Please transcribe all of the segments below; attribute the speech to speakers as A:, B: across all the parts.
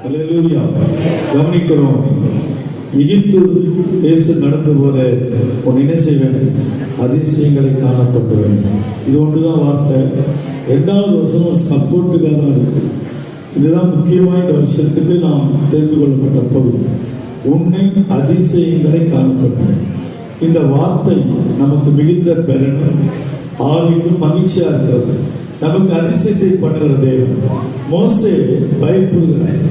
A: அல்லேலூயா. கவனிக்கிறோம். எகிப்து தேசம் நடந்து போற ஒன்னு என்ன செய்வேன், அதிசயங்களை காணப்பட்டுவேன். இது ஒன்றுதான் வார்த்தை. 2வது வசனம் சப்போர்ட்டுக்காக தான் இருக்கு. இதுதான் முக்கியமா இந்த வருஷத்துக்கு நாம் தெரிந்து கொள்ளப்பட்ட பகுதி. உன்னை அதிசயங்களை காணப்பட்டுவேன். இந்த வார்த்தை நமக்கு மிகுந்த பலனும் ஆர்வமும் மகிழ்ச்சியா இருக்கிறது. நமக்கு அதிசயத்தை பண்ணுகிற தேவன். மோசே பயப்படுகிறார்.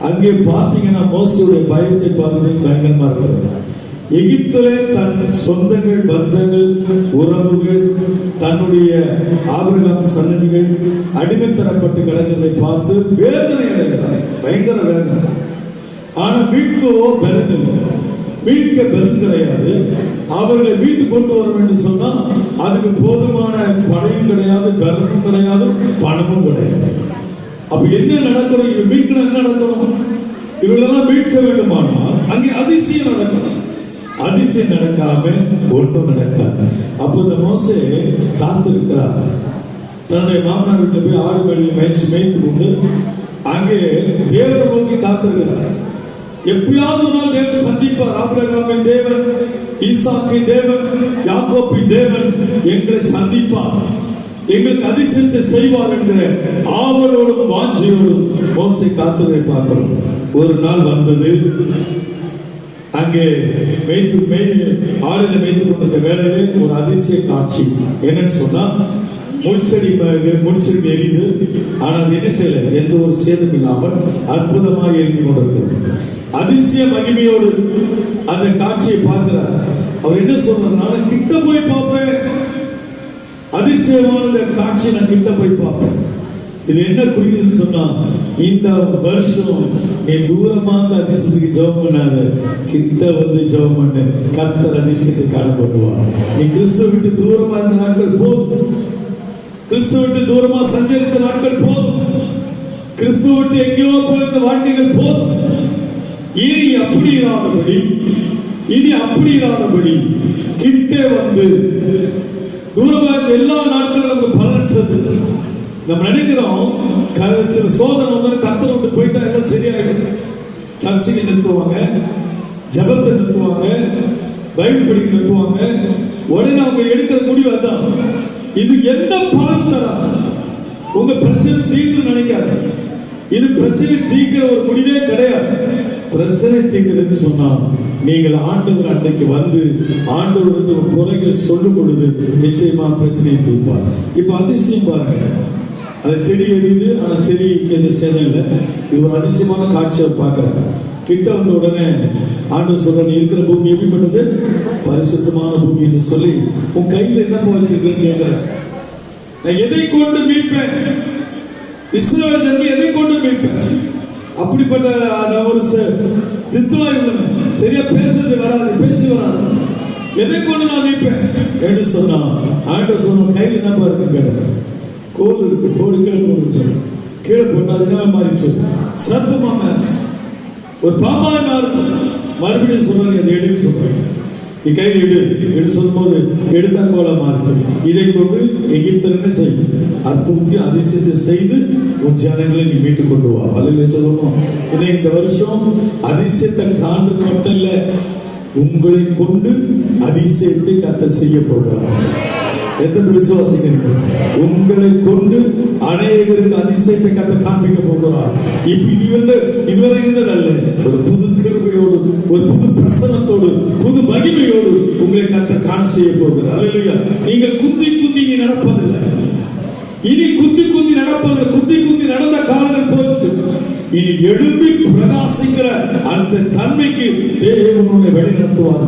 A: அங்கே பார்த்தீங்கன்னா மோசேயுடைய பயத்தை பார்த்து பயங்கரமா இருக்கிறது. எகிப்திலே தன் சொந்தங்கள், பந்தங்கள், உறவுகள், தன்னுடைய ஆபிரகாம் சன்னதிகள் அடிமைத்தரப்பட்டு கிடக்கிறதை பார்த்து வேதனை அடைகிறார். பயங்கர வேதனை. ஆனா மீட்கவோ பலன் இல்லை. மீட்க பலன் கிடையாது. அவர்களை வீட்டு கொண்டு வர வேண்டும் சொன்னா அதுக்கு போதுமான படையும் கிடையாது, பலனும் கிடையாது, பணமும் கிடையாது. அப்ப என்ன நடக்கணும்? இவங்க மீட்கணும். என்ன நடக்கணும்? இவங்களெல்லாம் மீட்க வேண்டுமானால் அங்கே அதிசயம் நடக்கணும். அதிசயம் நடக்காம ஒன்றும் நடக்காது. அப்ப இந்த மோசே காத்திருக்கிறார். தன்னுடைய மாமனார் வீட்டை போய் ஆடு மேடையில் மேய்த்து கொண்டு அங்கே தேவனை நோக்கி காத்திருக்கிறார். எப்பயாவது ஒரு நாள் தேவன் சந்திப்பார். ஆபிரகாமின் தேவன், ஈசாக்கின் தேவன், யாக்கோபின் தேவன் எங்களை சந்திப்பார், எங்களுக்கு அதிசயத்தை செய்வார் என்கிற ஆவலோடும் வாஞ்சையோடும் மோசே காத்ததை பார்க்கிறோம். ஒரு நாள் வந்தது. அங்கே ஆடுகளை மேய்த்து கொண்டிருக்க வேலையிலே ஒரு அதிசய காட்சி. என்னன்னு சொன்னா முடிச்செடி எரியுது. ஆனால் அது என்ன செய்யல, எந்த ஒரு சேதம் இல்லாமல் அற்புதமாக எரிந்து கொண்டிருக்கிறது. அதிசய மகிமையோடு அந்த காட்சியை பார்க்கிறார். அவர் என்ன சொல்றாரு, கிட்ட போய் பார்ப்பேன், அதிசயமான காட்சி நான் கிட்ட போய் பார்ப்பேன். இது என்ன குறிக்குதுன்னு சொன்னா, இந்த வருஷம் நீ தூரமா அந்த அதிசயத்துக்கு ஜெபம் பண்ணாத, கிட்ட வந்து ஜெபம் பண்ணு. கர்த்தர் அதிசயத்தை காணப்படுவார். நீ கிறிஸ்துவ விட்டு தூரமா இருந்த நாட்கள் போதும். கிறிஸ்துவ விட்டு தூரமா சஞ்சரித்த நாட்கள் போதும். கிறிஸ்துவ விட்டு எங்கேயோ போயிருந்த வாழ்க்கைகள் போதும். இனி அப்படி இராதபடி கிட்டே வந்து தூரமா இருந்த எல்லா நாட்களும் நமக்கு பலனற்றது. நம்ம நினைக்கிறோம் சில சோதனை வந்து கர்த்தரை விட்டு போயிட்டா எல்லாம் சரியாயிடுது. சர்ச்சைக்கு நிறுத்துவாங்க, ஜபத்தை நிறுத்துவாங்க, பைபிள் படிக்க நிறுத்துவாங்க. உடனே அவங்க எடுக்கிற முடிவு அதான். இது எந்த பலன் தராது. உங்க பிரச்சனை தீர்த்து நினைக்காது. இது பிரச்சனை தீர்க்கிற ஒரு முடிவே கிடையாது. பிரச்சனை தீர்க்கிறது சொன்னா நீங்கள் ஆண்டவர் அன்றைக்கு வந்து ஆண்டவருக்கு குறைகளை சொல்லும் பொழுது நிச்சயமா பிரச்சனையை தீர்ப்பார். இப்ப அதிசயம் பாருங்க, அது செடி எரியுது. ஆனா செடிக்கு எந்த சேதம் இல்லை. இது ஒரு அதிசயமான காட்சியை பார்க்கிறாங்க. கிட்ட வந்த உடனே ஆண்டவர் சொல்ற, நீ இருக்கிற பூமி எப்படிப்பட்டது? பரிசுத்தமான பூமி என்று சொல்லி, உன் கையில் என்ன வச்சிருக்கேன்னு கேட்கிற. நான் எதை கொண்டு மீட்பேன்? இஸ்ரவேல் ஜனங்களை எதை கொண்டு மீட்பேன்? அப்படிப்பட்ட ஒரு தித்துவாய் உள்ளவன், சரியா பேசுறது வராது, பேச்சு வராது. எதை கொண்டு நான் மீட்பேன் என்று சொன்னா, ஆண்டவர் சொன்ன கையில் என்ன இருக்கு கேட்ட, கோல் இருக்கு, போடு கீழே போடுன்னு சொன்ன. கீழே போட்டு அது என்ன மாறிட்டு சர்ப்பமா ஒரு பாம்பாய் மாறும். மறுபடியும் சொல்றாங்க, அதை எடுன்னு சொல்றேன். நீ கையில் எடு சொல்லும் போது எடுத்த கோலமா இருக்கு. இதை கொண்டு எகிப்தில் என்ன செய்யும்? அற்புதத்தை அதிசயத்தை செய்து உன் ஜனங்களை நீ மீட்டு கொண்டு வா. அல்ல சொல்லணும். இந்த வருஷம் அதிசயத்தை காண்றது மட்டும் இல்ல, உங்களை கொண்டு அதிசயத்தை கர்த்தர் செய்ய போகிறார். எத்தனை விசுவாசிக்கிறீர்கள்? உங்களை கொண்டு அநேகருக்கு அதிசயத்தை கர்த்தர் காண்பிக்க போகிறார். இதுவரை இருந்ததல்ல, ஒரு புது கிருபையோடு, ஒரு புது பிரசன்னத்தோடு, புது மகிமையோடு உங்களை கர்த்தர் காண செய்ய போகிறார். அல்லேலூயா. நீங்கள் குந்தி நீ நடப்பதில்லை. இனி குந்தி நடப்பதில்லை. குந்தி நடந்த காலங்கள் போச்சு. இனி எழும்பி பிரகாசிக்கிற அந்த தன்மைக்கு தேவனுடைய வழி நடத்துவார்.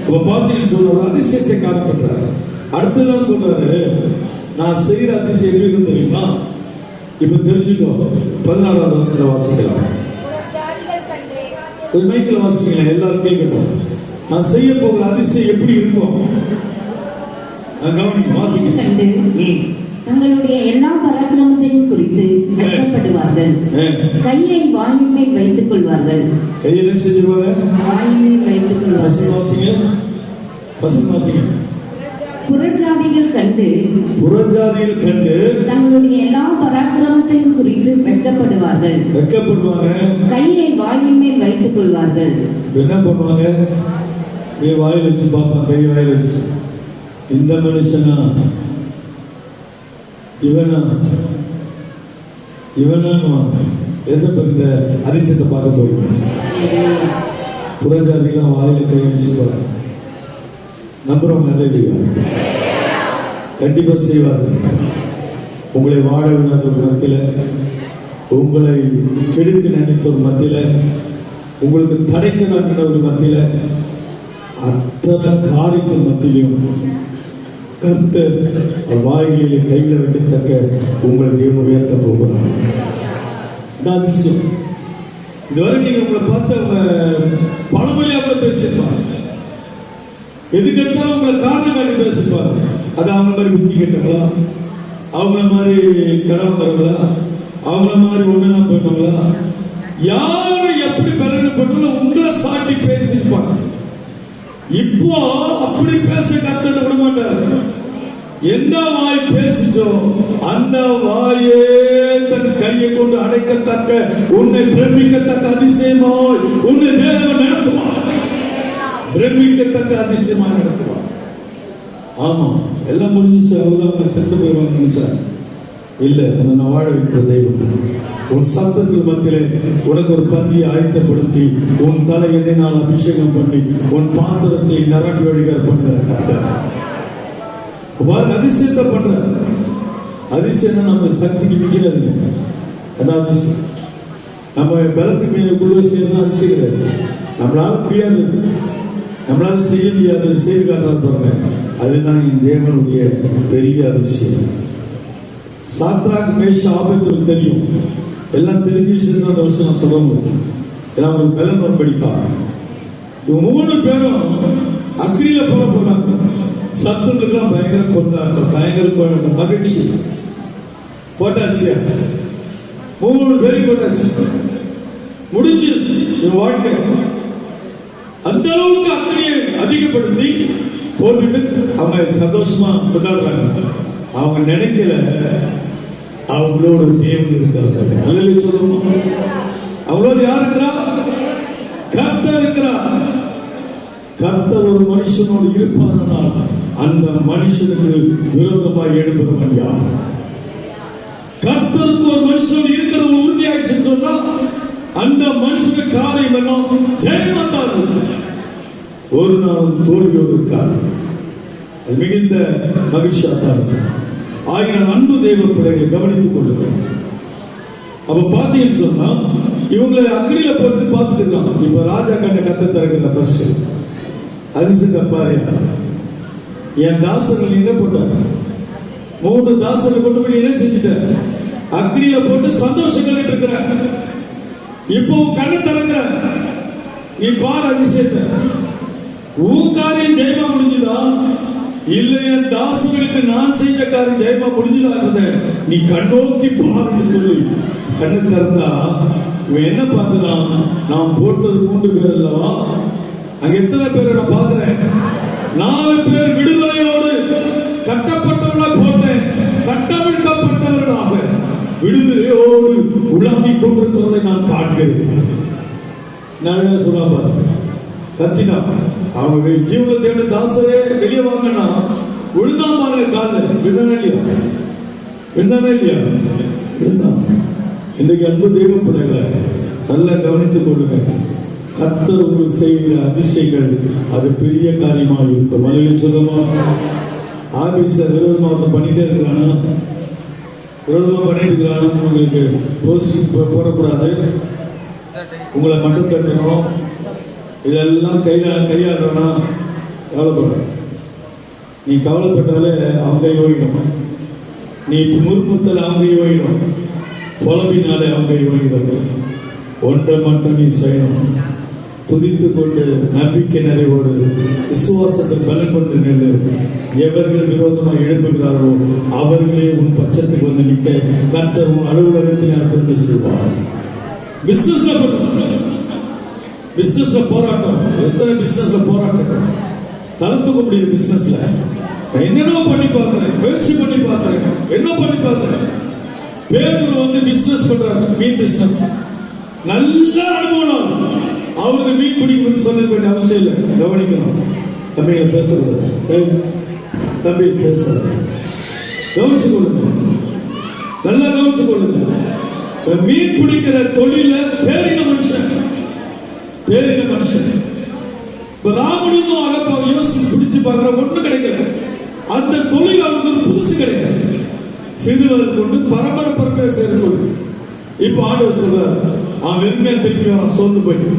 A: அப்ப பார்த்தீங்கன்னு சொல்ற அதிசயத்தை காணப்படுறார். அடுத்ததான் சொல்றாரு, நான் செய்யற அதிசயம் எப்படி இருக்கு தெரியுமா? இப்ப தெரிஞ்சுக்கோ. 16வது வசனத்தை வாசிக்கலாம். ஒரு மைக்கில் வாசிக்கலாம், எல்லாரும் கேட்கட்டும். நான் செய்ய போகிற அதிசயம் எப்படி இருக்கும் கவனிக்க வாசிக்க.
B: தங்களுடைய எல்லா பராக்கிரமத்தையும் குறித்து வெட்கப்படுவார்கள். கையை வாயின் மேல் வைத்துக் கொள்வார்கள்.
A: கையை என்ன செஞ்சிருவாங்க?
B: வாயின் மேல் வைத்துக் கொள்வார்கள்.
A: வாசிங்க.
B: புறஜாதிகள் கண்டு தங்களுடைய எல்லா பராக்கிரமத்தையும் குறித்து வெட்கப்படுவாங்க. கையை வாயின் மேல் வைத்துக் கொள்வார்கள்.
A: என்ன பண்ணுவாங்க? வாயில் வச்சு பார்ப்பான், கை வாயில் வச்சு, இந்த மனுஷனா இவனா எந்த இந்த அதிசயத்தை பார்க்க போறீங்க? புறஜாதிகளாம் வாயில கை வச்சு போறாங்க. நம்புறவங்க இல்லையா? கண்டிப்பா செய்வார்கள். உங்களை வாழ விடாத ஒரு மத்தியில, உங்களை கெடுக்க நினைத்த ஒரு மத்தியில, உங்களுக்கு தடைக்க ஒரு மத்தியில, அத்தனை காரியத்தின் மத்தியிலும் கர்த்தர் வாயிலே கையில வைக்கத்தக்க உங்களை தேவன் உயர்த்த போகிறார். அதிசயம். இதுவரை நீங்க உங்களை பார்த்து அவங்க பழமொழியா கூட பேசியிருப்பாங்க. எதுக்கெடுத்தாலும் உங்களை காரணம் காட்டி பேசியிருப்பாங்க. அது அவங்க மாதிரி புத்தி கேட்டவங்களா, அவங்கள மாதிரி கடவுளா, அவங்கள மாதிரி ஒண்ணுனா போயிட்டவங்களா, யாரு எப்படி பலனப்பட்டாலும் உங்களை சாட்டி பேசியிருப்பாங்க. இப்போ அப்படி பேச கத்தனை விட மாட்டார். எந்த வாய் பேசிச்சோ அந்த வாயே தன் கையை கொண்டு அடைக்கத்தக்க, உன்னை பிரமிக்கத்தக்க அதிசயமாய் உன்னை தேவன் நடத்துவார். பிரமிக்கத்தக்க அதிசயமாக நடத்துவார். ஆமா, எல்லாம் முடிஞ்சிச்சு, அவ்வளவுதான், செத்து போயிடுவாங்க நினைச்சா இல்ல. உன்னை நான் வாழ வைக்கிற தெய்வம். உன் சத்தத்தில் மத்தியிலே உனக்கு ஒரு பந்தியை ஆயத்தப்படுத்தி உன் தலை எண்ணெயினால் அபிஷேகம் பண்ணி உன் பாத்திரத்தை நிரம்பி வழிகார் பண்ணுற கர்த்தர். அதிசயத்தை பண்ற அதிசயம் நம்ம சக்திக்கு மிஞ்சினது. அதிசயம் நம்ம பலத்துக்குள்ள செய்யறது அதிசயம் கிடையாது. நம்மளால முடியாது, நம்மளால செய்ய முடியாது, செய்து காட்டாது பாருங்க. அதுதான் என் தேவனுடைய பெரிய அதிசயம். சாத்ராக், மேஷா, ஆபேத்நேகோவுக்கு தெரியும். எல்லாம் தெரிஞ்ச விஷயம் அந்த வருஷம் நான் சொல்ல முடியும். எல்லாம் ஒரு பலன் வரும்படிக்கா இவங்க 3 பேரும் அக்னியில போல போறாங்க. சத்துருக்கெல்லாம் பயங்கர கொண்டாட்டம், பயங்கர மகிழ்ச்சி. போட்டாச்சு, 3 பேரையும் போட்டாச்சு, முடிஞ்சிருச்சு என் வாழ்க்கை. அந்த அளவுக்கு அக்னியை அதிகப்படுத்தி போட்டுட்டு அவங்க சந்தோஷமா கொண்டாடுறாங்க. அவங்க நினைக்கல அவங்களோட தேவன் இருக்கிறாங்க. நல்ல சொல்லணும். அவங்களோட யார் இருக்கிறா? கர்த்தர் இருக்கிறார். கர்த்தர் ஒரு மனுஷனோடு இருப்பானால் அந்த மனுஷனுக்கு விரோதமாக எழுப்புறவன் யார்? கர்த்தருக்கு ஒரு மனுஷனோடு இருக்கிறது உறுதியாயிடுச்சு சொன்னா அந்த மனுஷனுக்கு காரியம் எல்லாம் ஜெயமத்தாது. ஒரு நாள் தோல்வியோடு இருக்காது. அது மிகுந்த மகிழ்ச்சியாத்தானது. ஆகினால் அன்பு தெய்வ பிள்ளைகளை கவனித்துக் கொள்ளுங்கள். அப்ப பாத்தீங்கன்னு சொன்னா இவங்களை அக்னியில போட்டு பார்த்துட்டு இருக்காங்க. இப்ப ராஜா கண்ண கத்த திறக்கிற ஃபர்ஸ்ட் அதிசய பாரியா என் தாசர்கள் என்ன போட்டாங்க? 3 தாசர்கள் கொண்டு போய் என்ன செஞ்சுட்டார்? அக்னியில போட்டு சந்தோஷம் கண்டுட்டு இருக்கிறாங்க. இப்போ கண்ணை திறக்கிற நீ பாரு அதிசயத்தை. உன் காரியம் ஜெயமா முடிஞ்சுதா இல்லையா? தாசர்களுக்கு நான் செய்த காரியம் ஜெயமா முடிஞ்சுதா நீ கண்ணோக்கி பாருன்னு சொல்லி கண்ணு திறந்தா இவன் என்ன பார்க்கிறான்? நான் போட்டது 3 பேர் அல்லவா? அங்க எத்தனை பேரை நான் பார்க்கிறேன்? 4 பேர் விடுதலையோடு கட்டப்பட்டவர்களா போட்டேன். கட்டவிழ்க்கப்பட்டவர்களாக விடுதலையோடு உலாவிக் கொண்டிருக்கிறதை நான் காண்கிறேன். நான் சொல்ல பாரு கத்தினா அவங்க ஜீவன தேவன தாசரே வெளியே வாங்கினா விழுந்தா பாருங்க. காலில் விழுந்தானே இல்லையா? விழுந்தானே இல்லையா? விழுந்தான். இன்றைக்கு அன்பு தெய்வ பிள்ளைகளை நல்லா கவனித்துக் கொள்ளுங்க. கர்த்தர் உங்களுக்கு செய்கிற அதிசயங்கள் அது பெரிய காரியமாக இருக்கும். மலையில சொல்லுமா ஆபீஸ்ல விரோதமாக பண்ணிட்டே இருக்கிறானா? விரோதமா பண்ணிட்டு இருக்கிறானா? உங்களுக்கு போஸ்டிங் போடக்கூடாது, உங்களை மட்டும் தட்டணும், இதெல்லாம் கையாடுறனா கவலைப்பட. நீ கவலைப்பட்டாலே அவங்க கை ஓயிடும். நீ முறுமுத்தல் அவங்க கை ஓயிடும். புலம்பினாலே அவங்க கை ஓயிடும். ஒன்றை மட்டும் நீ செய்யணும். துதித்துக் கொண்டு நம்பிக்கை நிறைவோடு விசுவாசத்தை பலன் கொண்டு நெல்லு. எவர்கள் விரோதமாக எழுப்புகிறார்களோ அவர்களே உன் பட்சத்துக்கு வந்து நிற்க கர்த்தர் உன் அலுவலகத்தில் அர்ப்பணம் செய்வார். பிசினஸ்ல போராட்டம், எத்தனை பிசினஸ்ல போராட்டம் தளர்த்துக்க முடியுது. பிசினஸ்ல நான் என்னென்ன பண்ணி பார்க்கிறேன், முயற்சி பண்ணி பார்க்கிறேன், என்ன பண்ணி பார்க்கிறேன். பேதுரு வந்து பிசினஸ் பண்றாரு, மீன் பிசினஸ். நல்ல அனுபவம். அவருக்கு மீன் பிடிக்கும் சொல்ல வேண்டிய அவசியம் இல்லை. கவனிக்கணும். தம்பிங்க பேசக்கூடாது, தம்பி பேசுறாரு, கவனிச்சு கொள்ளுங்க, நல்லா கவனிச்சு கொள்ளுங்க. மீன் பிடிக்கிற தொழில தேறின மனுஷன், தேறின மனுஷன். இப்ப ராமனுக்கும் அகப்பாவை யோசிச்சு பிடிச்சு பார்க்கிற ஒண்ணு கிடைக்கல. அந்த தொழில் அவருக்கு ஒரு புதுசு கிடையாது. சிறுவர் கொண்டு பரம்பரை பரம்பரை சேர்ந்து கொண்டு இப்ப ஆண்டவர் சொல்றாரு, அவன் வெறுமையா திரும்பி வரான், சோர்ந்து போயிட்டு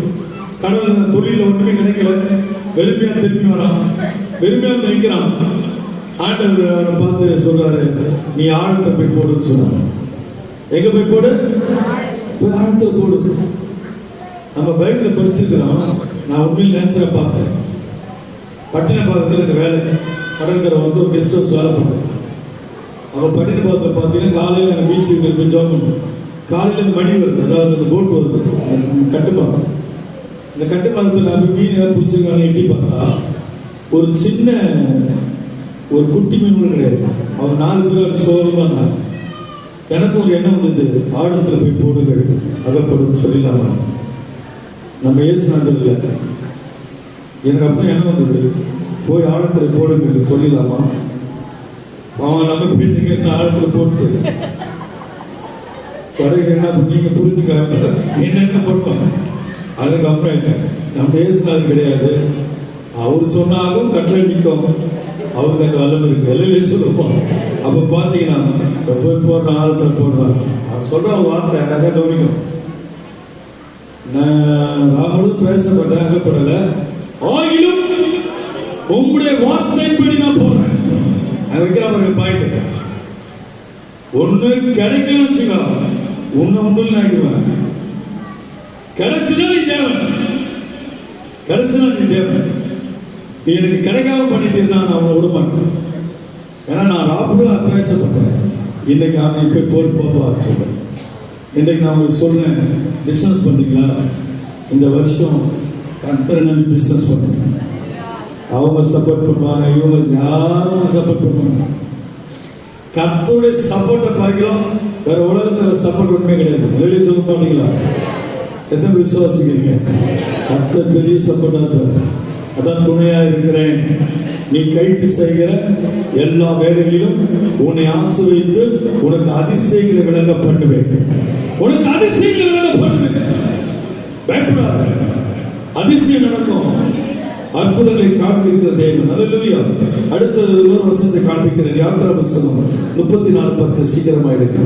A: கடவுள் தொழில ஒண்ணுமே கிடைக்கல, வெறுமையா திரும்பி வரான், வெறுமையா வந்து நிற்கிறான். ஆண்டவர் அவனை பார்த்து சொல்றாரு, நீ ஆழத்தை போய் போடுன்னு சொன்னார். எங்க போய் போடு? போய் ஆழத்துல போடு. நம்ம பைபிள்ல படிச்சிருக்கிறோம். நான் உண்மையில் நேச்சரா பார்த்தேன். பட்டினப்பாக்கத்தில் இந்த வேலை கடற்கரை வந்து ஒரு கெஸ்ட் ஹவுஸ் வேலை பண்ணுறேன். அப்போ பட்டினப்பாக்கத்தில் பார்த்தீங்கன்னா காலையில் நாங்கள் பீச்சுக்கு போய் ஜாயின் பண்ணுவோம். காலையில் இந்த மணி வருது, அதாவது இந்த போட் வருது, கட்டுப்பாடு. இந்த கட்டுப்பாடத்தில் நம்ம மீன் ஏதாவது பிடிச்சிருக்காங்க எட்டி பார்த்தா ஒரு சின்ன ஒரு குட்டி மீன் கூட கிடையாது. அவங்க 4 பேர் சோகமாக இருந்தாங்க. எனக்கு ஒரு எண்ணம் வந்தது, ஆழத்தில் போய் போடுங்கள் அகப்படும் சொல்லிடலாமா. நம்ம ஏசுநாதர் இல்லை, எனக்கு அப்போ எண்ணம் வந்தது, போய் ஆழத்தில் போடுங்கள் சொல்லிடலாமா. அவன் நம்ம பேச்சு கேட்டு ஆழத்தில் போட்டு கடைக்கு என்ன நீங்க புரிஞ்சுக்காங்க என்னென்ன போட்டோம். அதுக்கு அப்புறம் இல்லை, நம்ம ஏசுநாதர் கிடையாது. அவர் சொன்னாலும் கட்டளை நிற்கும், அவருக்கு அந்த வல்லமை இருக்கு, எல்லாம் சொல்லுவோம். அப்ப பாத்தீங்கன்னா போய் போடுற ஆழத்துல போடுறான். அவர் சொல்ற வார்த்தை அதான் கவனிக்கும். நான் ராமனும் பேசப்பட்ட அகப்படல, ஆகிலும் உங்களுடைய வார்த்தைப்படி நான் போடுறேன். அது வைக்கிற பாயிண்ட். ஒண்ணு கிடைக்கணும் வச்சுக்கோ, உன்னை ஒன்று ஆகிடுவேன். கிடைச்சுனா நீ தேவன், கிடைச்சுனா நீ தேவன். நீ எனக்கு கிடைக்காம பண்ணிட்டு இருந்தா நான் அவனை விட மாட்டேன். ஏன்னா நான் ராபுடா பேசப்பட்டேன். இன்னைக்கு அவன் இப்ப போய் போப்பா சொல்றேன். இன்னைக்கு நான் உங்களுக்கு சொல்றேன், பிசினஸ் பண்ணிக்கலாம். இந்த வருஷம் கர்த்தரை நம்பி பிசினஸ் பண்ணுங்க. அவங்க சப்போர்ட் பண்ணுவாங்க, இவங்க யாரும் சப்போர்ட் பண்ணுவாங்க. கர்த்தருடைய சப்போர்ட்டை பார்க்கலாம், வேற உலகத்துல சப்போர்ட் ஒண்ணுமே கிடையாது. வெளியே சொல்ல மாட்டீங்களா? எத்தனை விசுவாசிக்கிறீங்க? கர்த்தர் பெரிய சப்போர்ட்டா இருப்பாரு. அதான் துணையா இருக்கிறேன். நீ கைட்டு செய்கிற எல்லா வேலைகளிலும் உன்னை ஆசீர்வதித்து உனக்கு அதிசயங்களை விளங்க பண்ணுவேன். உனக்கு அதிசயங்களை விளங்க பண்ணுவேன். பயப்படாத, அதிசயம் நடக்கும். அற்புதங்களை காண்பிக்கிற தேவன். அல்லேலூயா. அடுத்தது இன்னொரு வசனத்தை காண்பிக்கிறேன். யாத்திரா புஸ்தகம் 34:10 சீக்கிரமா எடுக்க.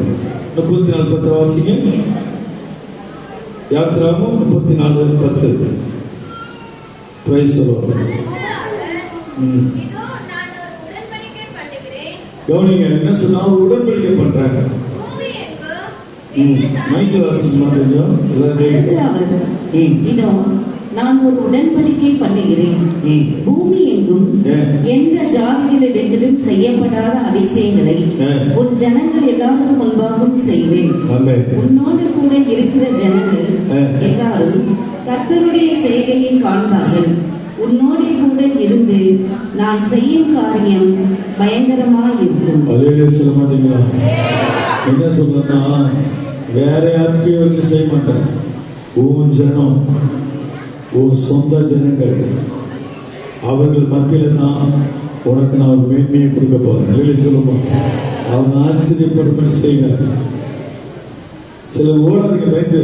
A: 34:10 வாசிங்க. யாத்திராவும் 34:10. Praise the Lord. கவனிங்க, என்ன சொன்னா உடன்படிக்கை பண்றாங்க. மைக்கேல் வாசிங்க மாட்டேஜோ
B: இதோ நான் ஒரு உடன்படிக்கை பண்ணுகிறேன். பூமி எங்கும் எந்த ஜாதிகளிடத்திலும் செய்யப்படாத அதிசயங்களை உன் ஜனங்கள் எல்லாருக்கும் முன்பாகவும் செய்வேன். உன்னோடு கூட இருக்கிற ஜனங்கள் எல்லாரும் கர்த்தருடைய செய்கையை காண்பார்கள். உன்னோடு கூட இருந்து நான் செய்யும் காரியம் பயங்கரமாய் இருக்கும்.
A: சொல்ல மாட்டீங்களா? என்ன சொல்றா, வேற யாருக்கையும் வச்சு செய்ய மாட்டேன். உன் ஜனம், உன் சொந்த ஜனங்கள், அவர்கள் மத்தியில தான் உனக்கு நான் ஒரு மேன்மையை கொடுக்க போறேன். சொல்லுமா, அவங்க ஆச்சரியப்படுத்த செய்வேன். சில ஓடாதீங்க, பயந்து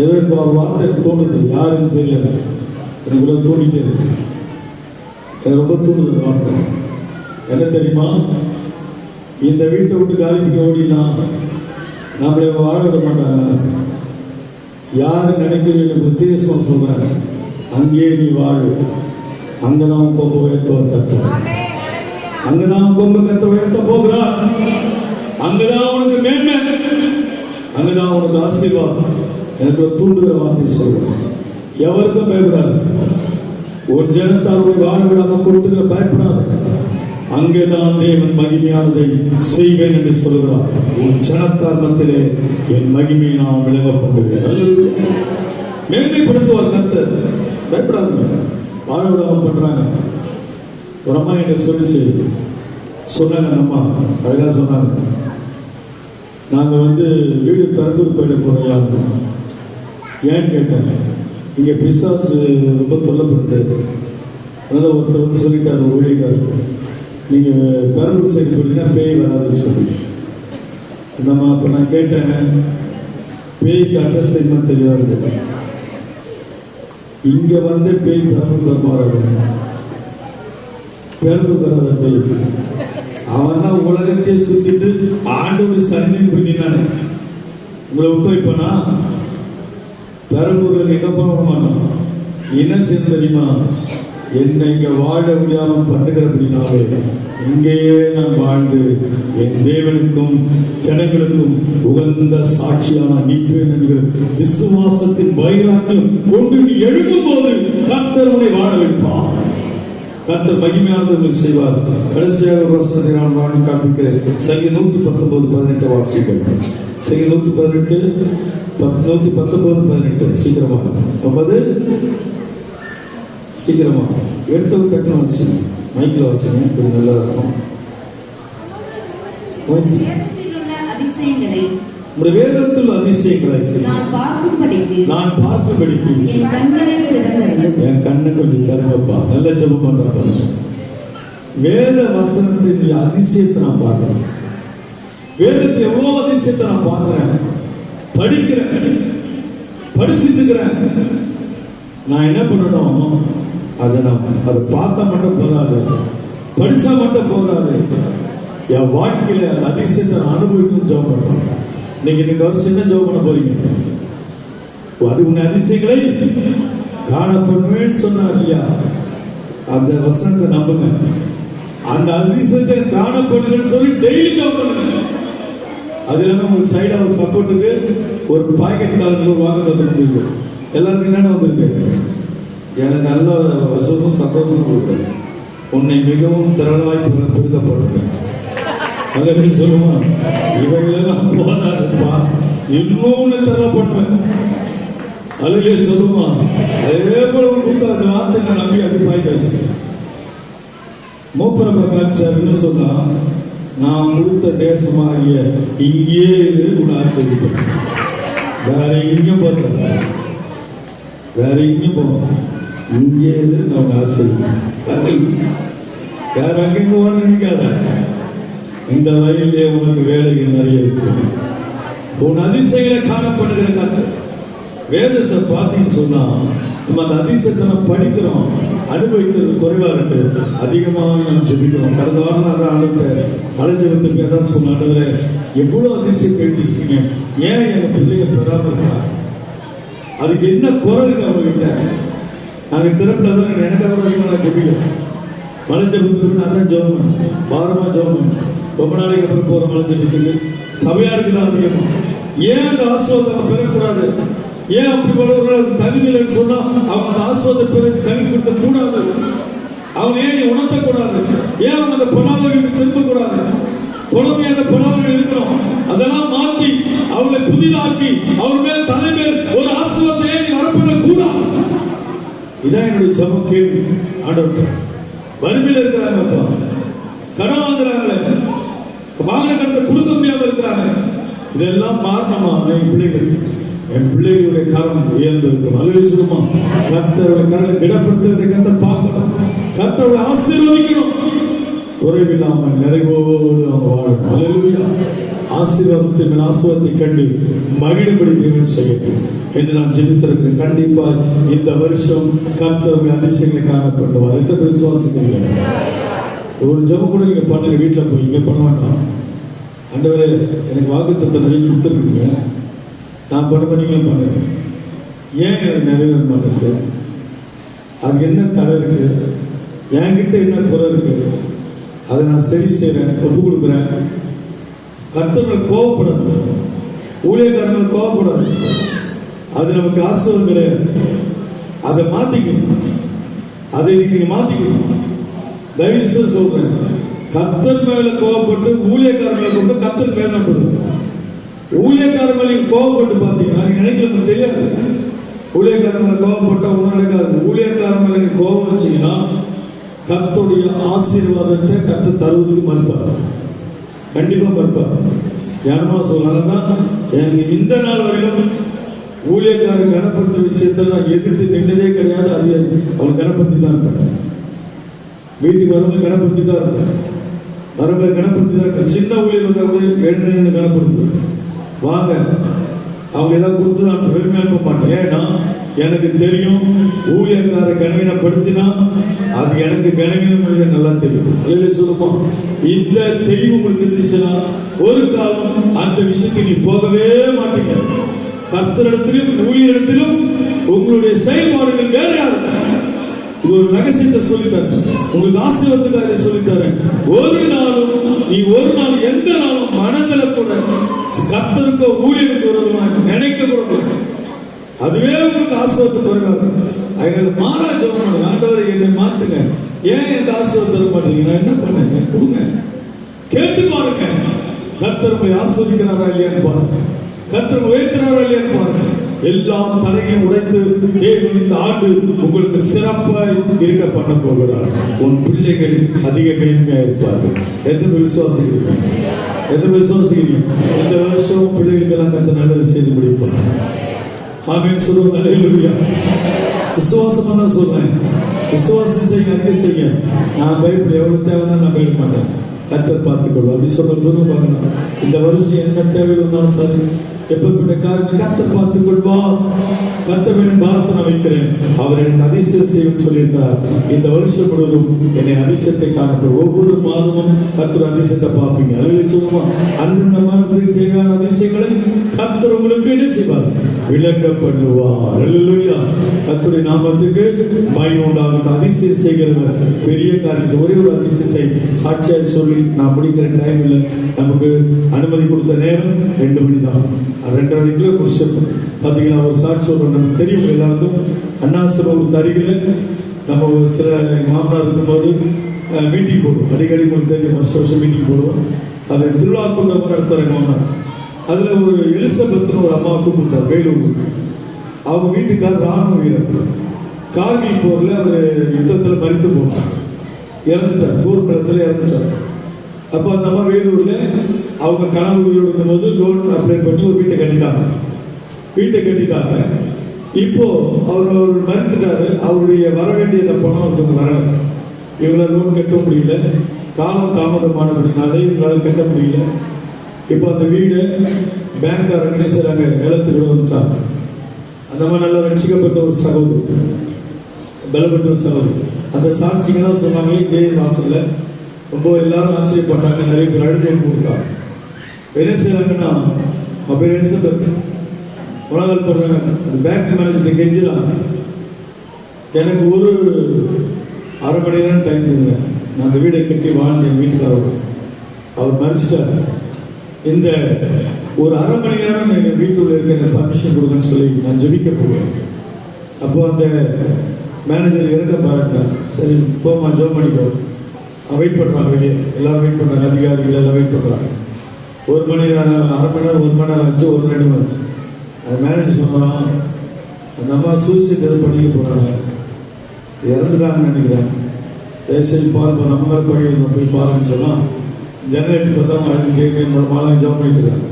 A: ஏதோ ஒரு வார்த்தை தோணுது, யாருன்னு தெரியல, எனக்கு தோண்டிட்டே இருக்கு. எனக்கு ரொம்ப தோணுது வார்த்தை. என்ன தெரியுமா? இந்த வீட்டை விட்டு காலி பண்ணி ஓடிலாம் நம்மளை வாழ விட மாட்டாங்க. யாரு நினைக்கிறீங்க உத்தேசம் சொல்றாங்க, அங்கே நீ வாழு, அங்கதான் கொம்பு உயர்த்த கத்த, அங்கதான் கொம்பு கத்த உயர்த்த போகிறார். அங்கதான் உனக்கு மேன்மை, அங்கதான் உனக்கு ஆசீர்வாதம். எனக்கு தூண்டுகிற வார்த்தை சொல்றேன். எவருக்கும் பயப்படாது. ஒரு ஜனத்தாருடைய வாழ விடாம கொடுத்துக்கிற பயப்படாது. அங்கேதான் தேவன் மகிமையானதை செய்வேன் என்று சொல்கிறார். உன் ஜனத்தார் மத்தியிலே என் மகிமையை நான் விளங்க பண்ணுவேன். மேன்மைப்படுத்துவார் கர்த்தர். பயப்படாதுங்க. வாழ விடாம பண்றாங்க. ஒரு அம்மா என்ன சொல்லிச்சு, சொன்னாங்க அந்த அம்மா அழகா சொன்னாங்க, நாங்க வீடு பெரம்பூர் போயிட போறோம். ஏன்னு கேட்டேன், இங்க பிசாசு ரொம்ப தொல்லப்படுது. அதனால ஒருத்தர் சொல்லிட்டாரு, ஊழியக்காரர், நீங்க பெரம்பூர் சைடு போனீங்கன்னா பேய் வராதுன்னு சொல்லி. நம்ம அப்ப நான் கேட்டேன், பேய்க்கு அட்ரஸ் தெரியுமா தெரியாது கேட்டேன். இங்க பேய் பெரம்பூர் மாறாது, பெரம்பூர் வராத பேய். அவன் தான் உலகத்தையே சுத்திட்டு ஆண்டோடு சன்னிதி பண்ணினானே. உங்களை விட்டு வைப்பானா? பெரம்பூர்ல எங்க போக மாட்டான். என்ன செய்ய தெரியுமா? என்னை இங்க வாழ முடியாம பண்ணுகிறபடினாலே இங்கேயே நான் வாழ்ந்து என் தேவனுக்கும் ஜனங்களுக்கும் உகந்த சாட்சியான நிற்பேன் என்கிற விசுவாசத்தின் வைராக்கியம் கொண்டு நீ எழும்பும் போது கர்த்தர் உன்னை வாழ வைப்பான். கர்த்தர் மகிமையானது செய்வார். கடைசியாக ஒரு வசனத்தை நான் வாங்கி காண்பிக்கிறேன். சங்கீதம் 119:18 வாசிக்கிறேன். சங்கீதம் 119:18 சீக்கிரமாக 9 சீக்கிரமா எடுத்தவங்க டக்குனு வாசிங்க, மைக்கில் வாசிங்க, கொஞ்சம் நல்லா இருக்கும். உங்களுடைய வேதத்தில் அதிசயங்களை நான் பார்க்கும்படிக்கு என் கண்ணை கொஞ்சம் திறங்கப்பா. நல்ல ஜெபம் பண்றாங்க. வேத வசனத்தின் அதிசயத்தை நான் பார்க்கிறேன். வேதத்தை எவ்வளவு அதிசயத்தை நான் பார்க்கிறேன், படிக்கிறேன், படிச்சுட்டு இருக்கிறேன். நான் என்ன பண்ணணும்? அதை பார்த்தா மட்டும் போதாது, படிச்சா மட்டும் போதாது, என் வாழ்க்கையில அதிசயத்தை அனுபவிக்கணும். ஜெபம் பண்றேன். இன்னைக்கு நீங்க வருஷம் என்ன ஜெபம் பண்ண போறீங்க? அது உன்னை அதிசயங்களை காணப்படுவேன்னு சொன்னார் இல்லையா? அந்த வசனத்தை நம்புங்க. அந்த அதிசயத்தை காணப்படுங்கன்னு சொல்லி டெய்லி ஜெபம் பண்ணுங்க. அது இல்லாம ஒரு சைடா ஒரு சப்போர்ட்டுக்கு ஒரு பாக்கெட் காலத்தில் ஒரு வாங்க தத்துக்கு எல்லாருக்கும் என்னென்ன வந்திருக்கு? எனக்கு நல்ல வருஷமும் சந்தோஷமும் கொடுக்குறேன். உன்னை மிகவும் திரளாய் பெருக்கப்படுங்க. அதை சொல்லுமா? இவைகளெல்லாம் போதாதுப்பா, இன்னொன்னு திரள பண்ணுவேன். அதுலயே சொல்லுமா? அதே போல கொடுத்த அந்த வார்த்தை நான் நம்பி அப்படி பாய்ட்டு வச்சுக்கேன். மூப்பரப்ப காமிச்சாருன்னு சொன்னா, நான் கொடுத்த தேசமாகிய இங்கே உன்னை ஆசிரியப்பேன். வேற எங்கேயும் பார்த்தேன், வேற எங்கேயும் போவேன். இங்கே நான் ஆசிரியப்பேன். வேற அங்கெங்க ஓட நினைக்காத. இந்த வழியிலே உனக்கு வேலைகள் நிறைய இருக்கு. உன் அதிசயங்களை காணப்படுகிற கருத்து வேதத்தை பார்த்தீங்கன்னு சொன்னா, நம்ம அந்த அதிசயத்தை நம்ம படிக்கிறோம், அனுபவிக்கிறது குறைவா இருக்கு. அதிகமாக நம்ம ஜெபிக்கிறோம். கடந்த வாரம் நான் தான் ஆளுகிட்ட அலைஞ்சபத்துக்கு அதான் சொன்ன, ஆண்டவரே எவ்வளவு அதிசயம் எழுதிச்சிருக்கீங்க, ஏன் எங்க பிள்ளைங்க பெறாம இருக்கிறாங்க? அதுக்கு என்ன குறை இருக்கு அவங்க கிட்ட? நாங்க திறப்புல தான் எனக்காக நான் ஜெபிக்கிறேன். மலை ஜெபத்துக்கு நான் தான் ஜெபம் பண்ணேன், பாரமா ஜெபம் பண்ணேன். ரொம்ப நாளைக்கு அப்புறம் போற மலை ஜெபத்துக்கு சபையாருக்கு தான் அதிகமா. ஏன் அந்த ஆசீர்வாதம் பெறக்கூடாது? ஏன் அப்படி பலவர்கள் தகுதியில் சொன்னா அவங்க அந்த ஆசீர்வாத பிறகு தகுதி கொடுத்த கூடாது? அவங்க ஏன் நீ உணர்த்த கூடாது? ஏன் அவங்க அந்த பொருளாதாரங்களுக்கு திரும்ப கூடாது? தொடர்ந்து அந்த பொருளாதாரம் இருக்கணும். அதெல்லாம் மாற்றி அவங்களை புதிதாக்கி அவர் மேல் தலைமையில் ஒரு ஆசீர்வாதத்தை ஏன் நீ வரப்பட கூடாது? இதான் என்னுடைய ஜெபம். கேள்வி ஆண்டவர், வறுமையில் இருக்கிறாங்கப்பா, கடன் வாங்குறாங்களே, வாங்கின கடத்தை கொடுக்க முடியாம இருக்கிறாங்க. இதெல்லாம் மாறணுமா? என் பிள்ளைகளுடைய கரம் உயர்ந்திருக்கும். அலுவலிச்சுமா கர்த்தருடைய கரலை திடப்படுத்துவதை கர்த்தர் பார்க்கணும். கர்த்தருடைய ஆசீர்வதிக்கணும். குறைவில்லாமல் நிறைவோடு அவங்க வாழணும். அல்லேலூயா. ஆசீர்வாதத்தின் ஆசீர்வாதத்தை கண்டு மகிழும்படி தேவன் செய்யட்டும் என்று நான் ஜெபித்திருக்கிறேன். கண்டிப்பா இந்த வருஷம் கர்த்தருடைய அதிசயங்களை காணப்படுவார். எந்த விசுவாசிக்கிறீங்க? ஒரு ஜெபம் கூட நீங்க பண்ணுங்க, வீட்டில் போய் இங்க பண்ண வேண்டாம். ஆண்டவரே எனக்கு வாக்குத்தத்தத்தை நிறைய கொடுத்துருக்கீங்க, நான் பண்ணுவேன், நீங்களும் பண்ணுங்க. ஏன் எனக்கு நிறைவேற மாட்டேங்குது? அதுக்கு என்ன தடை இருக்கு? என்கிட்ட என்ன குறை இருக்கு? அதை நான் சரி செய்யறேன், ஒப்பு கொடுக்குறேன். கர்த்தர்களை கோவப்படாது, ஊழியக்காரங்களை கோவப்படாது. அது நமக்கு ஆசீர்வாதம் கிடையாது. அதை மாத்திக்கணும். அதை நீங்க மாத்திக்கணும். தயவு சொல்றேன், கர்த்தர் மேல கோவப்பட்டு ஊழியக்காரர்களை கொண்டு கர்த்தர் வேதனைப்படுது. ஊழியக்காரர் மேல கோவப்பட்டு பாத்தீங்கன்னா நீங்க நினைக்கிறது தெரியாது. ஊழியக்காரர் மேல கோவப்பட்டா ஒன்றும் நடக்காது. ஊழியக்காரர் மேல நீங்க கோவம் வச்சீங்கன்னா கர்த்தருடைய ஆசீர்வாதத்தை கர்த்தர் தருவதுக்கு மறுப்பார், கண்டிப்பா மறுப்பார். ஞானமா சொல்லலாம். எனக்கு இந்த நாள் வரையிலும் ஊழியக்காரன் கனப்படுத்துற விஷயத்துல நான் எதிர்த்து நின்றதே கிடையாது. அது அவன் கனப்படுத்தி தான் இருப்பேன். வீட்டுக்கு வரவங்க கனப்படுத்தி தான் இருப்பேன், வரவங்களை கனப்படுத்தி தான் இருப்பேன். சின்ன ஊழியர் வந்தா கூட எழுந்து கனப்படுத்துவேன். வாங்க, அவங்க ஏதாவது கொடுத்து நான் பெருமை அனுப்ப மாட்டேன். ஏன்னா எனக்கு தெரியும், ஊழியக்கார கனவீனப்படுத்தினா அது எனக்கு கனவீனம் நல்லா தெரியும். அல்ல சொல்லுவோம், இந்த தெளிவு உங்களுக்கு இருந்துச்சுன்னா ஒரு காலம் அந்த விஷயத்துக்கு நீ போகவே மாட்டீங்க. கர்த்தரிடத்திலும் ஊழியரிடத்திலும் உங்களுடைய செயல்பாடுகள் வேற யாரு? இது ஒரு ரகசியத்தை சொல்லித்தரேன், உங்களுக்கு ஆசீர்வாதத்துக்காக சொல்லித்தரேன். நீ ஒரு நாள் எந்த நாளும் மனதில் கூட கர்த்தருக்கு ஊழியருக்கு நினைக்க கூட, அதுவே உங்களுக்கு ஆசீர்வாதம் வருவாங்க. அதனால மாறா ஜெபம் பண்ணுங்க, ஆண்டவரை என்னை மாத்துங்க. ஏன் எனக்கு ஆசீர்வாதம் தர மாட்டீங்க? நான் என்ன பண்ணேங்க? கொடுங்க, கேட்டு பாருங்க. கர்த்தர் உங்களை ஆசீர்வதிக்கிறாரா இல்லையான்னு பாருங்க, கர்த்தர் உயர்த்தினாரா இல்லையான்னு பாருங்க. எல்லா தடைகளையும் உடைத்து தேவன் இந்த ஆண்டு உங்களுக்கு சிறப்பாய் இருக்க பண்ண போகிறார். உன் பிள்ளைகள் அதிக மேன்மையா இருப்பார்கள். எத்தனை விசுவாசிக்கிறீங்க? எத்தனை விசுவாசிக்கிறீங்க? இந்த வருஷம் பிள்ளைகளுக்கெல்லாம் கர்த்தர் நல்லது செய்து முடிப்பார். ஆமென் சொல்லுங்க. அல்லேலூயா. விசுவாசமா தான் சொல்றேன். விசுவாசம் செய்யுங்க, அதிக செய்யுங்க. நான் பயப்பட எவ்வளவு தேவைன்னா நான் பயப்பட மாட்டேன். கர்த்தர் பார்த்துக்கொள்வார். அப்படி சொல்ல பார்க்கணும். இந்த வருஷம் என்ன தேவை இருந்தாலும் சரி, எப்படிப்பட்ட காரியம் கர்த்தர் பார்த்துக் கொள்வார். கர்த்தரின் பாரத்தை நான் வைக்கிறேன். அவர் எனக்கு அதிசயம் செய்யும் சொல்லியிருக்கிறார். இந்த வருஷம் முழுவதும் என்னை அதிசயத்தை காணப்படும். ஒவ்வொரு மாதமும் கர்த்தர் அதிசயத்தை பார்ப்பீங்க. அதில் சொல்லுவோம், அந்தந்த மாதத்துக்கு தேவையான அதிசயங்களை கர்த்தர் உங்களுக்கு என்ன செய்வார்? விளங்க பண்ணுவார். அல்லேலூயா. கர்த்தருடைய நாமத்துக்கு மகிமை உண்டாகட்டும். அதிசயம் செய்கிறவர் பெரிய காரியம். ஒரே ஒரு அதிசயத்தை சாட்சியாக சொல்லி நான் முடிக்கிற டைம் இல்லை. நமக்கு அனுமதி கொடுத்த நேரம் 2 மணி தான். 2:30 முடிச்சிருக்கோம். பார்த்தீங்கன்னா ஒரு சாட்சி சொல்றோம். நமக்கு தெரியும் எல்லாருக்கும், அண்ணாசிரமத்துக்கு அருகில் நம்ம ஒரு சில மாமனார் இருக்கும்போது மீட்டிங் போடுவோம். அடிக்கடி உங்களுக்கு தெரியும், வருஷம் மீட்டிங் போடுவோம். அது திருவிழாக்குள்ள நடத்துகிற மாமனார். அதில் ஒரு எலிசபெத்னு ஒரு அம்மா கூப்பிட்டார், வேலூர். அவங்க வீட்டுக்கார் ராணுவ வீரர். கார்கில் போரில் அவர் யுத்தத்தில் மரித்து போனார், இறந்துட்டார், போர்க்களத்தில் இறந்துட்டார். அப்போ அந்த அம்மா வேலூர்ல அவங்க கனவு இருக்கும் போது லோன் அப்ளை பண்ணி ஒரு வீட்டை கட்டிட்டாங்க. இப்போ அவர் மறுத்துட்டாரு. அவருடைய வர வேண்டிய பணம் அவருக்கு வரல. இவங்கள லோன் கட்ட முடியல, காலம் தாமதமானபடினாலே இவங்களால கட்ட முடியல. இப்போ அந்த வீடு பேங்க்காரங்க என்ன செய்றாங்க, ஏலத்துக்கு வந்துட்டாங்க. அந்த மாதிரி நல்லா ரட்சிக்கப்பட்ட ஒரு சகோதரி, பலப்பட்ட ஒரு சகோதரி. அந்த சாட்சிங்க தான் சொன்னாங்க. இதே வாசல்ல ரொம்ப எல்லாரும் ஆச்சரியப்பட்டாங்க. நிறைய பேர் அழுது கொடுத்தாங்க. என்ன செய்யறாங்கன்னா, பேர் எலிசபெத் உலகம் போடுறாங்க. அந்த பேங்க் மேனேஜர் கெஞ்சிலாம், எனக்கு ஒரு 1/2 மணி நேரம் டைம் கொடுங்க, நான் அந்த வீடை கட்டி வாழ்ந்து என் வீட்டுக்காரர் அவர் மறிச்சிட்டார். இந்த ஒரு 1/2 மணி நேரம் எங்கள் வீட்டுக்குள்ள இருக்க எனக்கு பர்மிஷன் கொடுங்கன்னு சொல்லி நான் ஜெபிக்க போவேன். அப்போ அந்த மேனேஜர் இறக்க பாராட்டினார். சரி போமா, ஜோம் பண்ணிக்கோ. வெயிட் பண்ணுறாங்க, வெளியே எல்லாரும் வெயிட் பண்ணுறாங்க, அதிகாரிகள் எல்லாம் வெயிட் பண்ணுறாங்க. 1 மணி நேரம், 1/2 மணி நேரம், 1 மணி நேரம் ஆச்சு, 1-2 மணி ஆச்சு. அந்த மேனேஜர் சொன்னான், அந்த அம்மா சூசைட் எதுவும் பண்ணிக்க போகிறாங்க, இறந்துட்டாங்கன்னு நினைக்கிறேன், தயவுசெய்து பாருங்க, நம்ம மேலே போய் பாருங்கன்னு சொன்னால் ஜெனரேட்டர் பார்த்தா அழுதுட்டே என்னோட மாலை ஜாப் பண்ணிட்டு இருக்காங்க.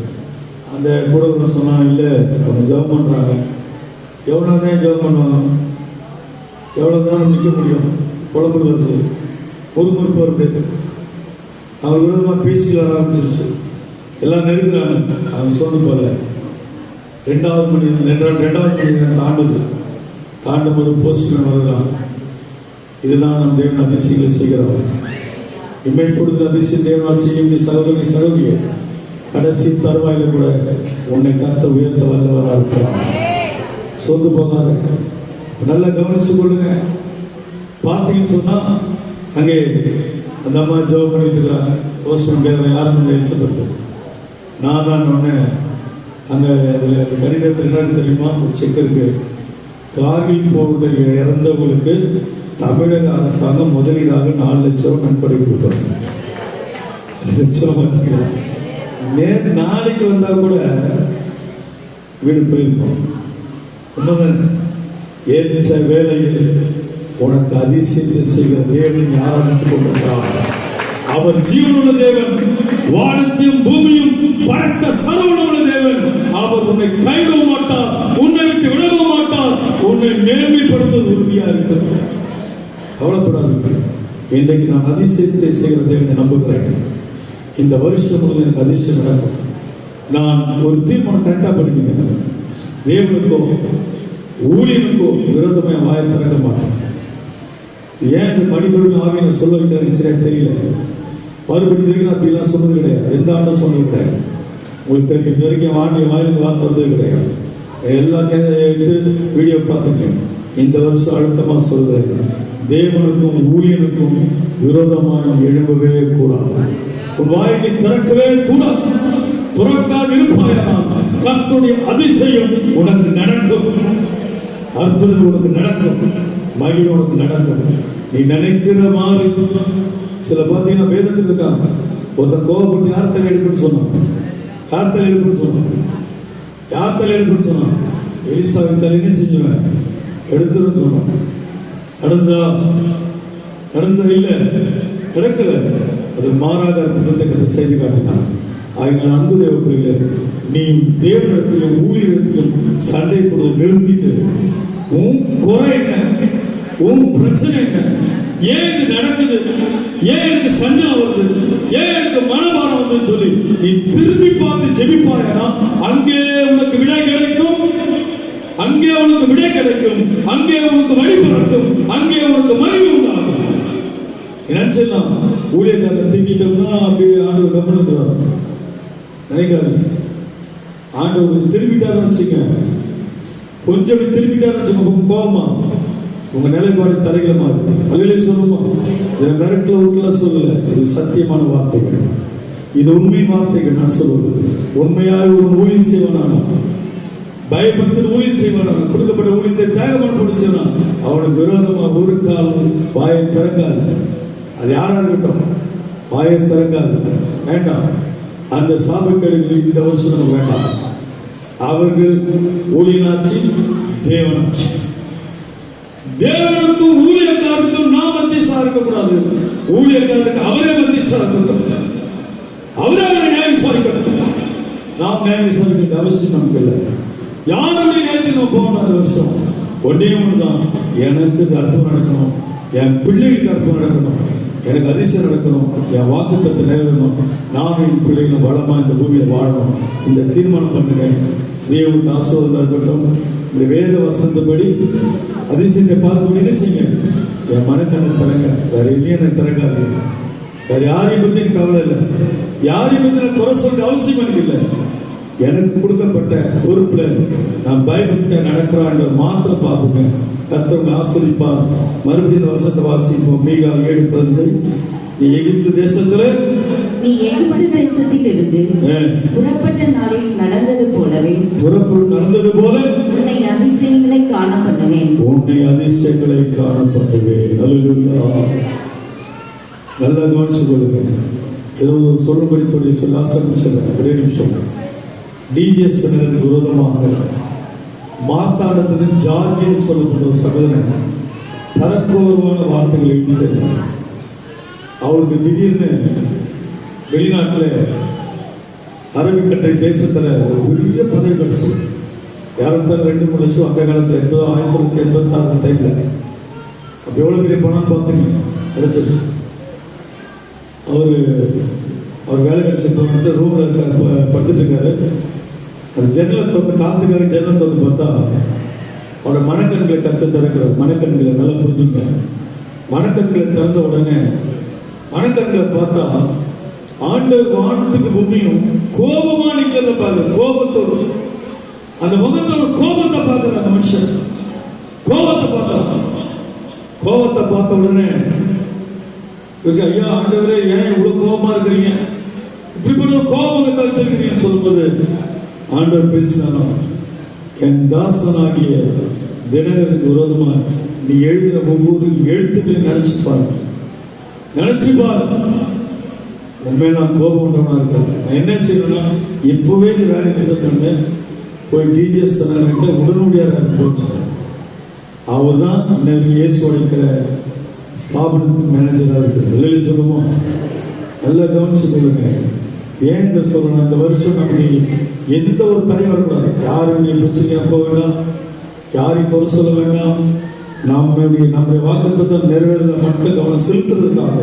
A: அந்த கூட சொன்னால், இல்லை அவங்க ஜாப் பண்ணுறாங்க, எவ்வளோ தான் ஜாப் பண்ணுவாங்க, எவ்வளோ தான் நிற்க முடியும், குழம்பு வருது, முறுமுறுப்பு வருது. அவங்க விரோதமாக பேசிக்கல ஆரம்பிச்சிருச்சு, எல்லாம் நெருங்குறாங்க. அவங்க சோர்ந்து போகல. 2வது மணி நேரம் தாண்டும் போது போஸ்ட்மேன் வருதான். இதுதான் நம் தேவன் அதிசயங்களை செய்கிறவர். இம்மைப்படுதல் அதிசயம் தேவனால் செய்யும். சகோதரிய கடைசி தருவாயில கூட உன்னை கத்த உயர்த்த வல்லவராக இருக்கிறார். சோர்ந்து போகாத, நல்லா கவனிச்சு கொள்ளுங்க. பார்த்தீங்கன்னு சொன்னா அங்கே அந்த அம்மா ஜோப் பண்ணிட்டு இருக்கிறாங்க. போஸ்ட்மேன் பேர் யாருன்னு எலிசபெத். நான் தான் ஒன்று அங்கே அதில் அந்த கடிதத்தில் என்னன்னு தெரியுமா, ஒரு செக் இருக்கு. கார்கில் போரில் இறந்தவங்களுக்கு தமிழக அரசாங்கம் முதலீடாக 4 லட்சம் நன்கொடை கொடுத்தாங்க. 2 லட்சம் மாட்டேங்கிறேன். நாளைக்கு வந்தா கூட வீடு போயிருக்கோம். ஏற்ற வேலையில் உனக்கு அதிசயத்தை செய்கிற தேவன் ஆராதித்துக் கொண்டிருக்கிறார். அவர் ஜீவனுள்ள தேவன், வானத்தையும் பூமியும் படைத்த சர்வனுள்ள தேவன். அவர் உன்னை கைவிட மாட்டார், உன்னை விட்டு விலக மாட்டார், உன்னை மேன்மைப்படுத்துவது உறுதியா இருக்கிறது. கவலைப்படாதீங்க. இன்றைக்கு நான் அதிசயத்தை செய்கிற தேவனை நம்புகிறேன். இந்த வருஷம் முழுவதும் எனக்கு அதிசயம் நடக்கும். நான் ஒரு தீர்மானம் கரெக்டா பண்ணிட்டேன். தேவனுக்கோ ஊழியனுக்கோ விரோதமே வாயை திறக்க மாட்டேன். ஏன் இந்த மணிபெருமை ஆவியை சொல்ல வைக்கிறாங்க சரியா தெரியல. மறுபடியும் நான் அப்படிலாம் சொன்னது கிடையாது, எந்த ஆண்டும் சொன்னது கிடையாது. உங்களுக்கு தெரியும், இது வரைக்கும் வாயிலுக்கு வார்த்தை வந்தது கிடையாது. எல்லாத்தையும் எடுத்து வீடியோ பார்த்துட்டேன். இந்த வருஷம் அழுத்தமா சொல்றேன், தேவனுக்கும் ஊழியனுக்கும் விரோதமாக எழும்பவே கூடாது. உன் வாயை திறக்கவே கூடாது. துறக்காது இருப்பாயானால் கர்த்தருடைய அதிசயம் உனக்கு நடக்கும், அற்புதம் உனக்கு நடக்கும், மகிழ் உனக்கு நடக்கும். நீ நினைக்கிற மாதிரி சில பார்த்தீங்கன்னா வேதத்துக்கு இருக்காங்க. ஒருத்தன் கோபப்பட்டு யார் தலை எடுப்புன்னு சொன்னான், யார் தலை எடுப்புன்னு சொன்னான், யார் தலை எடுப்புன்னு சொன்னான். எலிசாவின் தலையினே செஞ்சுவேன் எடுத்துன்னு சொன்னான். நடந்தா இல்லை, நடக்கல. அது மாறாத அற்புதத்தை கதை செய்து காட்டினான். ஆகினால் அன்பு தேவ பிள்ளைகளே, நீ தேவனிடத்திலும் ஊழியரிடத்திலும் சண்டை போடுவதை நிறுத்திட்டு உன் குறை என்ன, உன் பிரச்சனை என்ன, ஏன் இது நடக்குது, ஏன் எனக்கு சஞ்சலம் வருது, ஏன் எனக்கு மனபாரம் வந்து சொல்லி நீ திரும்பி பார்த்து ஜெபிப்பாயனா அங்கே உனக்கு விடை கிடைக்கும், அங்கே உனக்கு விடை கிடைக்கும், அங்கே உனக்கு வழி பிறக்கும், அங்கே உனக்கு மகிழ்வு உண்டாகும். நினைச்சலாம் ஊழியக்காரன் திட்டோம்னா அப்படியே ஆண்டவர் கவனித்துவார் நினைக்காது. ஆண்டவர் திரும்பிட்டாருன்னு வச்சுங்க, கொஞ்சம் திரும்பிட்டாருன்னு வச்சுக்கோங்க, கோபமா உங்க நிலைப்பாடு தலைகளை மாறும். அல்லையிலே சொல்லுமா, இதை மிரட்டல விட்டுல சொல்லல, இது சத்தியமான வார்த்தைகள், இது உண்மையின் வார்த்தைகள். நான் சொல்வது உண்மையாக ஒரு ஊழியம் செய்வானா, பயப்படுத்த ஊழியம் செய்வானா, கொடுக்கப்பட்ட ஊழியத்தை தியாகமான போட்டு செய்வான், அவனுக்கு விரோதமா ஒரு காலம் வாயை திறக்காது. அது யாரா இருக்கட்டும், வாயை திறக்காது. வேண்டாம், அந்த சாபக்கேடுகள் இந்த வருஷம் நமக்கு வேண்டாம். அவர்கள் ஊழியனாட்சி, தேவனாட்சி. தேவனுக்கும் ஊழியக்காரருக்கும் நாம் மத்தியஸ்தா இருக்கக்கூடாது. ஊழியக்காரருக்கு அவரே மத்தியஸ்தா இருக்கக்கூடாது, அவரே நியாயம் விசாரிக்கணும். நாம் நியாயம் விசாரிக்க அவசியம் நமக்கு இல்லை. யாருடைய நியாயத்தை நம்ம போகணும். அந்த வருஷம் ஒன்னே ஒண்ணுதான், எனக்கு அற்புதம் நடக்கணும், என் பிள்ளைகளுக்கு அற்புதம் நடக்கணும், எனக்கு அதிசயம் நடக்கணும், என் வாக்குத்தத்தை நிறைவேறணும், நானும் என் பிள்ளைகளும் வளமா இந்த பூமியில வாழணும். இந்த தீர்மானம் பண்ணுங்க. தேவனுக்கு ஆசீர்வாதம் இருக்கட்டும். இந்த வேத வசனத்தின்படி அதிசயத்தை பார்த்து என்ன செய்யுங்க, என் மனக்கண்ணை தரங்க, வேற இல்லையே எனக்கு திறக்காது. வேற யாரையும் பத்தி எனக்கு கவலை இல்லை, யாரையும் பத்தி நான் குறை சொல்ற அவசியம் எனக்கு இல்லை. எனக்கு கொடுக்கப்பட்ட பொறுப்புல நான் பயப்பட்ட நடக்கிறான் மாத்திரம் பார்ப்போங்க. கர்த்தர் ஆஸ்வதிப்பார். மறுபடியும் இந்த வசனத்தை வாசிப்போம். மீகா 7:15. நீ எகிப்து தேசத்துல,
B: நீ எகிப்து தேசத்தில் இருந்து புறப்பட்ட நாளில் நடந்தது போலவே
A: நடந்தது போல
B: உன்னை அதிசயங்களை காண பண்ணுவேன்,
A: உன்னை அதிசயங்களை காண பண்ணுவேன். அல்லேலூயா. நல்லா கவனிச்சு கொள்ளுங்க. ஏதோ சொல்லும்படி சொல்லி லாஸ்ட் சொல்லுங்க. ஒரே நிமிஷம். டிஜிஎஸ் விரோதமாக மார்த்தாண்டத்தின் ஜார்ஜின்னு சொல்லப்பட்ட சகோதரன் தரக்கோரமான வார்த்தைகள் எழுதிட்டு அவருக்கு திடீர்னு வெளிநாட்டில் அரபிக்கட்டை தேசத்துல ஒரு பெரிய பதவி கிடைச்சு, யாரும் 2-3 லட்சம் அந்த காலத்தில் 1986 டைம்ல அப்ப எவ்வளவு பெரிய பணம் பார்த்தீங்க கிடைச்சிருச்சு. அவர் வேலை கிடைச்ச ரூம்ல படுத்துட்டு இருக்காரு. அது ஜன்னலை திறந்து காத்துக்காக ஜன்னலை திறந்து பார்த்தா அவரோட மனக்கண்களை கத்து திறக்கிறார். மனக்கண்களை நல்லா புரிஞ்சுங்க. மனக்கண்களை திறந்த உடனே மனக்கண்களை பார்த்தா ஆண்டவர் வானத்துக்கு பூமியும் கோபமா நிக்கிறத பாரு. கோபத்தோடு அந்த முகத்தோட கோபத்தை பார்க்கிற அந்த மனுஷன் கோபத்தை பார்த்த உடனே ஐயா ஆண்டவரே ஏன் இவ்வளவு கோபமா இருக்கிறீங்க, இப்படிப்பட்ட ஒரு கோபத்தை தவிச்சிருக்கிறீங்க சொல்லும்போது ஆண்டவர் பேசினாரோ, என் தாசனாகிய தினகரனுக்கு விரோதமா நீ எழுதின ஒவ்வொரு எழுத்துக்களையும் நினைச்சு பாரு. உண்மையில நான் கோபம் உண்டவனா இருக்கேன். நான் என்ன செய்யணும்னா இப்பவே இந்த வேலையை ரிசர்வ் பண்ண போய் டிஜிஎஸ் உடனடியாக போச்சு. அவர் தான் இன்னைக்கு இயேசு அழைக்கிற ஸ்தாபனத்துக்கு மேனேஜராக இருக்கிறார். வெளியில் சொல்லுவோம், நல்லா கவனிச்சு கொள்ளுங்க. ஏன் இந்த சொல்லணும், இந்த வருஷம் நமக்கு எந்த ஒரு தடை வரக்கூடாது. யாரும் நீ பிரச்சனையா போக வேண்டாம், யாரையும் குறை சொல்ல வேண்டாம். நம்முடைய வாக்குத்தத்தம் நிறைவேற மட்டும் கவனம் செலுத்துறதுக்காக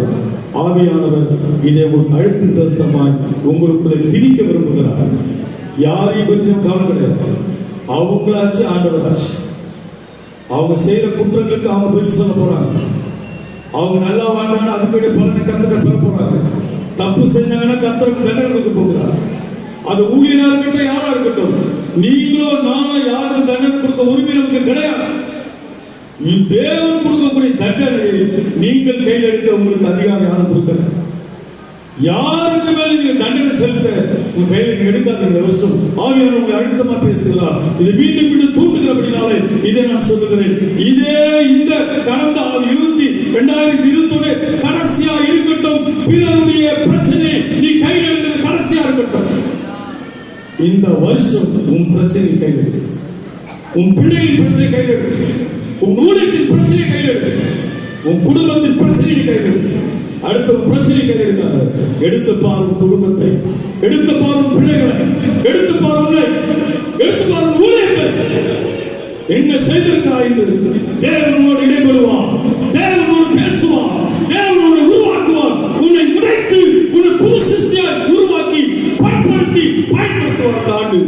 A: ஆவியானவர் இதை உங்களுக்கு அழுத்த திருத்தமாய் உங்களுக்குள்ளே திணிக்க விரும்புகிறார். யாரையும் பற்றியும் கவலை கிடையாது. அவங்களாச்சு ஆண்டவராச்சு. அவங்க செய்யற குற்றங்களுக்கு அவங்க பதில் சொல்ல போறாங்க. அவங்க நல்லா வாழ்ந்தாங்கன்னா அதுக்கு பலனை கர்த்தர் பெற போறாங்க. தப்பு செஞ்சாங்கன்னா கர்த்தருக்கு தண்டனை கொடுக்க போகிறார். அது ஊழியனா இருக்கட்டும், யாரா இருக்கட்டும், நீங்களோ நானோ யாருக்கும் தண்டனை கொடுக்க உரிமை நமக்கு கிடையாது. தேவன் கொடுக்கக்கூடிய தண்டனையை நீங்கள் கையில் எடுக்க உங்களுக்கு அதிகாரம் யாரும் கொடுக்கல. யாருக்கு மேல நீங்க தண்டனை செலுத்த உங்க கையில நீங்க எடுக்காத. இந்த வருஷம் ஆவியானவர் உங்களை அழுத்தமா பேசுகிறார். இது மீண்டும் மீண்டும் தூண்டுகிறபடினாலே இதை நான் சொல்லுகிறேன். இதே இந்த கடந்த 2021 கடைசியா இருக்கட்டும். பிறருடைய பிரச்சனை நீ கையில் எடுக்கிறது கடைசியா இருக்கட்டும். இந்த வருஷம் உன் பிரச்சனை கையில் எடு. உன் பிள்ளைகளின் பிரச்சனை கையில் எடு. உன் ஊழியத்தின் பிரச்சனை கையில் எடு. உன் குடும்பத்தின் பிரச்சனையை கையில் எடு. அடுத்த பிரச்சனை கையில் எடுக்காத. எடுத்து பாரும் குடும்பத்தை, எடுத்து பாரும் பிள்ளைகளை, எடுத்து பாரும் எடுத்து பாரும் ஊழியத்தை. என்ன செய்திருக்கிறாய் என்று தேவனோடு இடைபெறுவான், தேவனோடு பேசுவான், தேவனோடு உருவாக்குவான். உன்னை உடைத்து உன்னை புது சிருஷ்டியாய் உருவாக்கி பயன்படுத்துவார். இந்த ஆண்டு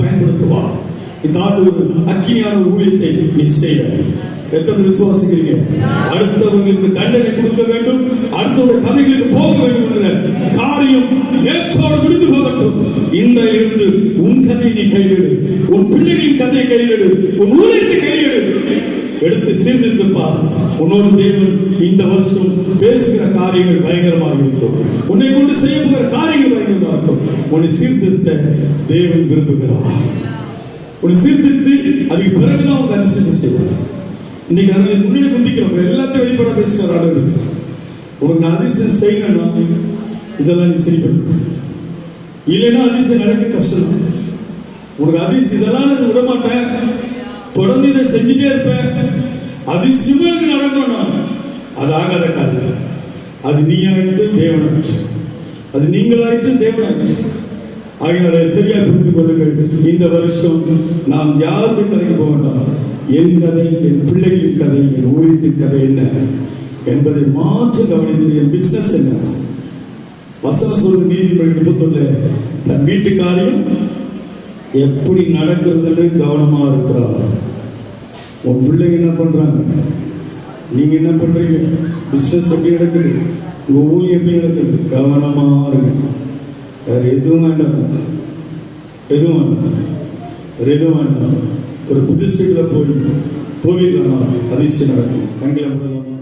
A: பயன்படுத்துவார். இந்த ஆண்டு ஒரு அக்கினியான ஊழியத்தை நீ செய்ய எத்தனை விசுவாசிக்கிறீங்க? அடுத்தவர்களுக்கு தண்டனை கொடுக்க வேண்டும், அடுத்தவருடைய கதைகளுக்கு போக வேண்டும் என்ற காரியம் நேற்றோடு முடிந்து போகட்டும். இன்றையிலிருந்து உன் கதையை நீ கையெடு, உன் பிள்ளைகளின் கதையை கையெடு, உன் ஊழியத்தை கையெடு. எடுத்து சீர்திருத்தப்பார். உன்னோடு தேவன் இந்த வருஷம் பேசுகிற காரியங்கள் பயங்கரமாக இருக்கும். உன்னை கொண்டு செய்ய போகிற காரியங்கள் பயங்கரமாக இருக்கும். உன்னை சீர்திருத்த தேவன் விரும்புகிறார். உன்னை சீர்திருத்தி அதுக்கு பிறகுதான் உனக்கு அதிசயத்தை செய்வார். இன்னைக்கு முன்னாடி முந்திக்கிறோம், எல்லாத்தையும் வெளிப்பட பேசுறாரு. உனக்கு நான் அதிசயம் செய்யணும்னா இதெல்லாம் நீ சரிப்படு. இல்லைன்னா அதிசயம் நடக்க கஷ்டம். உனக்கு அதிசயம் இதெல்லாம் நான் விட மாட்டேன், தொடர்ந்து இதை செஞ்சுட்டே இருப்பேன். அதிசயம் நடக்கணும்னா அது ஆகாத காரியம். அது நீ ஆயிட்டு தேவனாயிட்டு, அது நீங்களாயிட்டு தேவனாயிட்டு. ஆகினால சரியா புரிந்து கொள்ளுங்கள். இந்த வருஷம் நாம் யாருமே கதைக்கு போக வேண்டாம். என் கதை, என் பிள்ளைகளின் கதை, என் ஊழியத்தின் கதை என்ன என்பதை மாற்று கவனித்து என் பிசினஸ் என்ன. வசனம் சொல்ற நீதிபதி 31 தன் வீட்டு காரியம் எப்படி நடக்கிறது கவனமா இருக்கிறார். உன் பிள்ளைங்க என்ன பண்றாங்க, நீங்க என்ன பண்றீங்க, பிசினஸ் எப்படி நடக்குது, உங்க ஊழியம் எப்படி நடக்குது, கவனமா இருங்க. வேற எதுவும் வேண்டாம், எதுவும் வேண்டாம். ஒரு புது ஸ்டேட்ல போயிடலாம், அதிசயம் நடக்கும். கண்களை மூடலாமா?